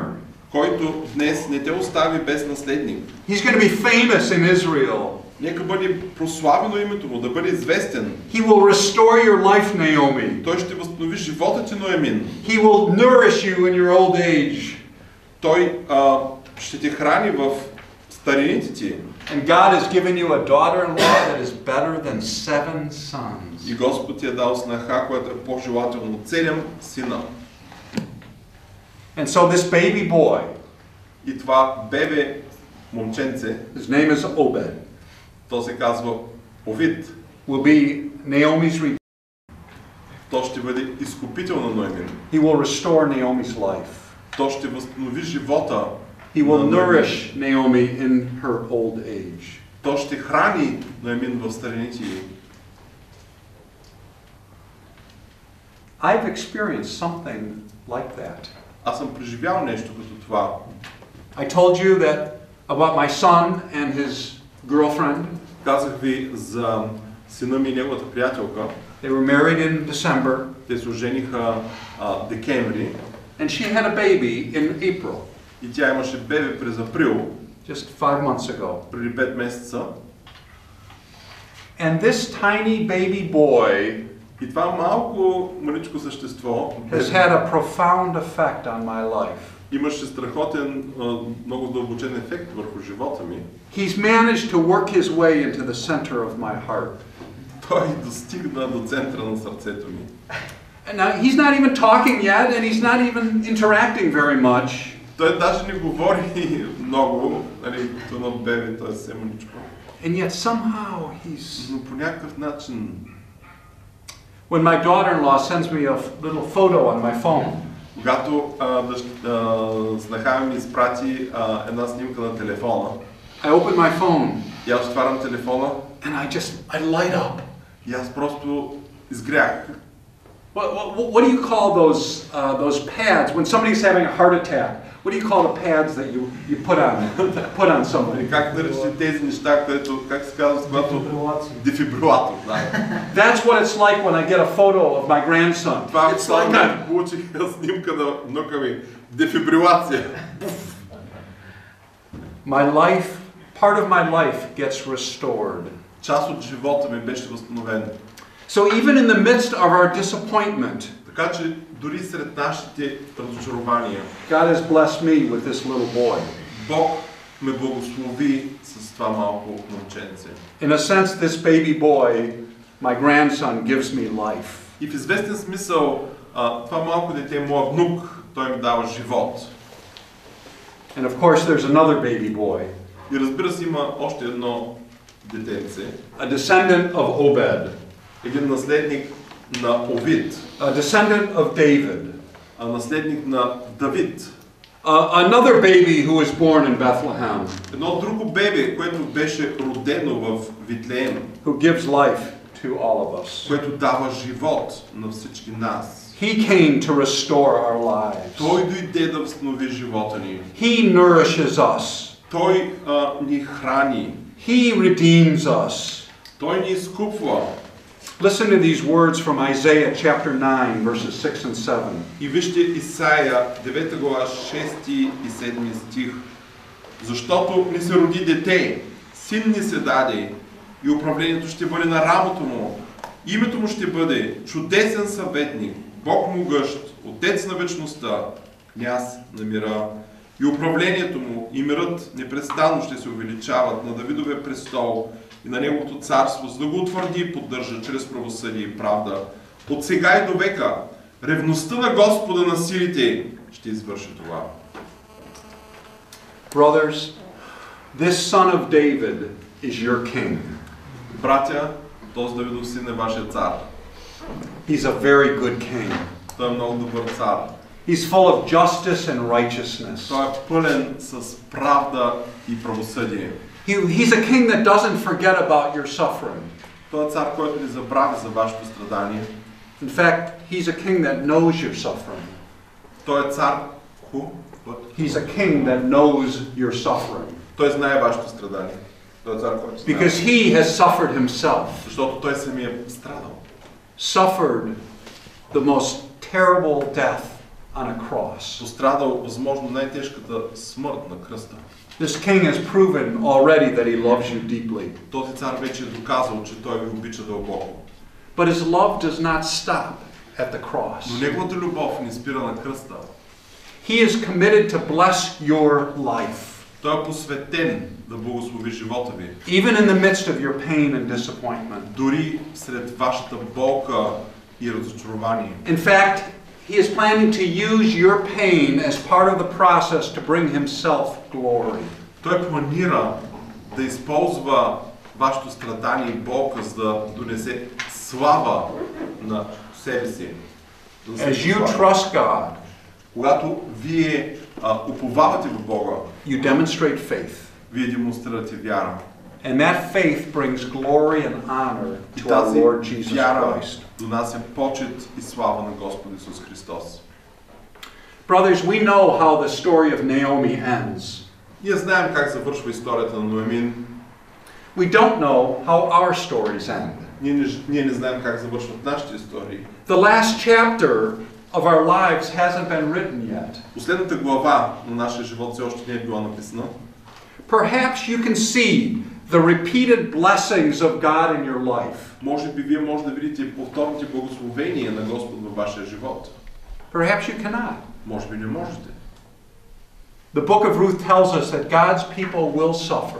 Speaker 2: който днес не те остави без наследник.
Speaker 1: He's going to be famous in Israel.
Speaker 2: Нека бъде прославено името му, да бъде известен.
Speaker 1: He will restore your life, Naomi.
Speaker 2: Той ще възстанови живота ти, Ноемин.
Speaker 1: He will nourish you in your old age.
Speaker 2: Той ще те храни в старините ти.
Speaker 1: And God has given you a daughter-in-law that is better than 7 sons.
Speaker 2: И Господ ти е дал снаха, която е по-желателно от 7 сина.
Speaker 1: And so this baby boy,
Speaker 2: И това бебе момченце,
Speaker 1: his name is Obed,
Speaker 2: то се казва Овид.
Speaker 1: will be Naomi's redeemer.
Speaker 2: То ще бъде изкупител на Ноемин.
Speaker 1: He will restore Naomi's life.
Speaker 2: То ще възстанови живота.
Speaker 1: He will
Speaker 2: на Ноемин.
Speaker 1: nourish Naomi in her old age.
Speaker 2: То ще храни Ноемин в старините ѝ.
Speaker 1: I've experienced something like that.
Speaker 2: Аз съм преживял нещо като това.
Speaker 1: I told you that about my son and his girlfriend.
Speaker 2: Казах ви за сина ми и неговата приятелка.
Speaker 1: They were married in December.
Speaker 2: Те се ожениха декември.
Speaker 1: And she had a baby in April.
Speaker 2: И тя имаше бебе през април,
Speaker 1: Just 5 months ago.
Speaker 2: преди 5 месеца.
Speaker 1: And this tiny baby boy
Speaker 2: И това малко мъничко същество
Speaker 1: has had a profound effect on my life.
Speaker 2: имаше страхотен, много задълбочен ефект върху живота ми.
Speaker 1: He's managed to work his way into the center of my heart.
Speaker 2: Той достигна до центъра на сърцето ми.
Speaker 1: And now he's not even talking yet, and he's not even interacting very much.
Speaker 2: Той даже не говори много, нали, като на бебе, той е съвсем мъничко.
Speaker 1: And yet somehow he's...
Speaker 2: Но по някакъв начин,
Speaker 1: When my daughter-in-law sends me a little photo on my phone,
Speaker 2: когато снаха ми изпрати една снимка на телефона,
Speaker 1: I open my phone
Speaker 2: и аз отварям телефона
Speaker 1: and I light up.
Speaker 2: и аз просто изгрях.
Speaker 1: What do you call those pads when somebody's having a heart attack? What do you call the pads that you put on somebody?
Speaker 2: Как наричате тези неща, където, как се казва, когато... Дефибрилатор, да.
Speaker 1: That's what it's like when I get a photo of my grandson.
Speaker 2: Това
Speaker 1: It's like that.
Speaker 2: получих снимка на внука ми. Дефибрилация.
Speaker 1: Part of my life gets restored.
Speaker 2: Част от живота ми беше възстановен.
Speaker 1: So even in the midst of our disappointment,
Speaker 2: Така че дори сред нашите разочарования,
Speaker 1: God has blessed me with this little boy.
Speaker 2: Бог ме благослови с това малко момченце.
Speaker 1: In a sense, this baby boy, my grandson, gives me life.
Speaker 2: И в известен смисъл, това малко дете, моят внук, той ми дава живот.
Speaker 1: And of course, there's another baby boy,
Speaker 2: И разбира се, има още едно детенце,
Speaker 1: a descendant of Obed,
Speaker 2: един наследник на Овид,
Speaker 1: a descendant of David,
Speaker 2: наследник на Давид.
Speaker 1: Another baby who was born in Bethlehem,
Speaker 2: Едно друго бебе, което беше родено в Витлеем,
Speaker 1: who gives life to all of us.
Speaker 2: което дава живот на всички нас.
Speaker 1: He came to restore our lives.
Speaker 2: Той дойде да възстанови живота ни.
Speaker 1: He nourishes us.
Speaker 2: Той ни храни.
Speaker 1: He redeems us.
Speaker 2: Той ни изкупва.
Speaker 1: Listen to these words from Isaiah chapter 9, verses 6 and 7.
Speaker 2: И вижте Исаия, 9 глава, 6 и 7 стих. Защото ни се роди дете, син ни се даде, и управлението ще бъде на рамото му. Името му ще бъде чудесен съветник, Бог могъщ, Отец на вечността, княз на мира. И управлението му и мирът непрестанно ще се увеличават на Давидовия престол и на неговото царство, за да го утвърди и поддържа чрез правосъдие и правда. От сега и до века ревността на Господа на силите ще извърши това.
Speaker 1: Brothers, this son of David is your king.
Speaker 2: Братя, този Давидов син е вашия цар.
Speaker 1: He's a very good king.
Speaker 2: Той е много добър цар.
Speaker 1: He's full of justice and righteousness.
Speaker 2: Той е пълен с правда и правосъдие.
Speaker 1: He's a king that doesn't forget about your suffering.
Speaker 2: Той е цар, който не забравя за вашето страдание.
Speaker 1: In fact, he's a king that knows your suffering.
Speaker 2: Той е цар.
Speaker 1: He's a king that knows your suffering.
Speaker 2: Той знае вашето страдание. Той е цар, който знае.
Speaker 1: Because he has suffered himself.
Speaker 2: Защото той самия е страдал.
Speaker 1: Suffered the most terrible death on a cross.
Speaker 2: Пострадал възможно най-тежката смърт на кръста.
Speaker 1: This king has proven already that he loves you deeply.
Speaker 2: Този цар вече е доказал, че той ви обича дълбоко.
Speaker 1: But his love does not stop at the cross.
Speaker 2: Но неговата любов не спира на кръста.
Speaker 1: He is committed to bless your life.
Speaker 2: Той е посветен да благослови живота ви.
Speaker 1: Even in the midst of your pain and disappointment.
Speaker 2: Дори сред вашата болка и разочарование.
Speaker 1: In fact, he is planning to use your pain as part of the process to bring himself glory.
Speaker 2: Той планира да използва вашето страдание и болка, за да донесе слава на себе си.
Speaker 1: As you trust God,
Speaker 2: когато вие уповавате в Бога,
Speaker 1: you demonstrate faith.
Speaker 2: Вие демонстрирате вяра.
Speaker 1: And that faith brings glory and honor
Speaker 2: И
Speaker 1: to our
Speaker 2: тази
Speaker 1: Lord Jesus
Speaker 2: вяра
Speaker 1: Christ.
Speaker 2: донася почет и слава на Господ Исус Христос.
Speaker 1: Brothers, we know how the story of Naomi ends.
Speaker 2: Ние знаем как завършва историята на Ноемин.
Speaker 1: We don't know how our stories end.
Speaker 2: Ние не знаем как завършват нашите истории.
Speaker 1: The last chapter of our lives hasn't been written yet.
Speaker 2: Последната глава на нашия живот все още не е била написана.
Speaker 1: Perhaps you can see the repeated blessings of God in your life.
Speaker 2: Може би вие може да видите повторните благословения на Господ във вашия живот.
Speaker 1: Perhaps you cannot.
Speaker 2: Може би не можете.
Speaker 1: The book of Ruth tells us that God's people will suffer.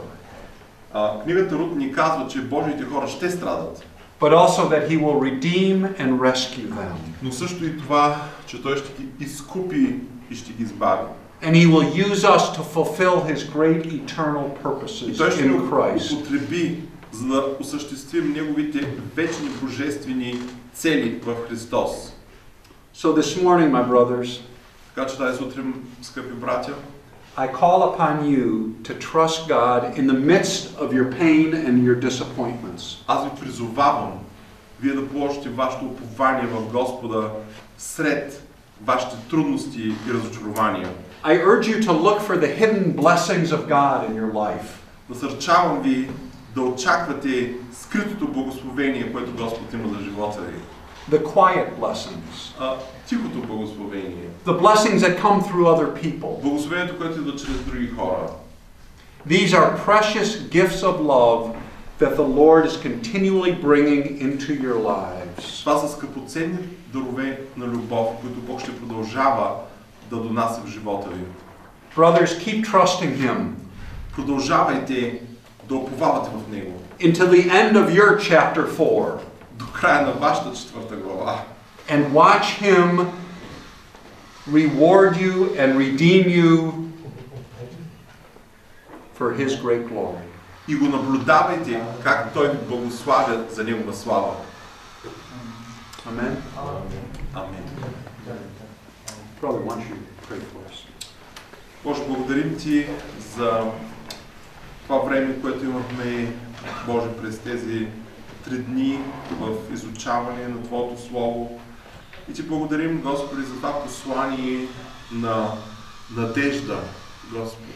Speaker 2: Книгата Рут ни казва, че Божиите хора ще страдат.
Speaker 1: But also that he will redeem and rescue them.
Speaker 2: Но също и това, че той ще ги изкупи и ще ги избави.
Speaker 1: And he will use us to fulfill his great eternal purposes
Speaker 2: И той ще
Speaker 1: in
Speaker 2: ни
Speaker 1: Christ.
Speaker 2: употреби, за да осъществим неговите вечни божествени цели в Христос.
Speaker 1: So this morning, my brothers,
Speaker 2: Така че тази сутрин, скъпи братя,
Speaker 1: I call upon you to trust God in the midst of your pain and your disappointments.
Speaker 2: аз ви призовавам вие да положите вашето упование в Господа сред вашите трудности и разочарования.
Speaker 1: I urge you to look for the hidden blessings of God in your life.
Speaker 2: Насърчавам ви да очаквате скритото благословение, което Господ има за живота ви.
Speaker 1: The quiet blessings.
Speaker 2: Тихото благословение.
Speaker 1: The blessings that come through other people.
Speaker 2: Благословението, което идва чрез други хора.
Speaker 1: These are precious gifts of love that the Lord is continually bringing into your lives.
Speaker 2: Това са скъпоценни дарове на любов, които Бог ще продължава да донася в живота ви.
Speaker 1: Brothers, keep trusting Him.
Speaker 2: Продължавайте да уповавате в Него.
Speaker 1: Into the end of your chapter 4.
Speaker 2: До края на вашата 4 глава.
Speaker 1: And watch Him reward you and redeem you for His great glory.
Speaker 2: И го наблюдавайте как Той ви благославя за Негова слава.
Speaker 1: Amen.
Speaker 2: Амин.
Speaker 1: Brother, why don't you pray for us?
Speaker 2: Боже, благодарим Ти за това време, което имахме, Боже, през тези 3 дни в изучаване на Твоето Слово. И Ти благодарим, Господи, за това послание на надежда, Господи.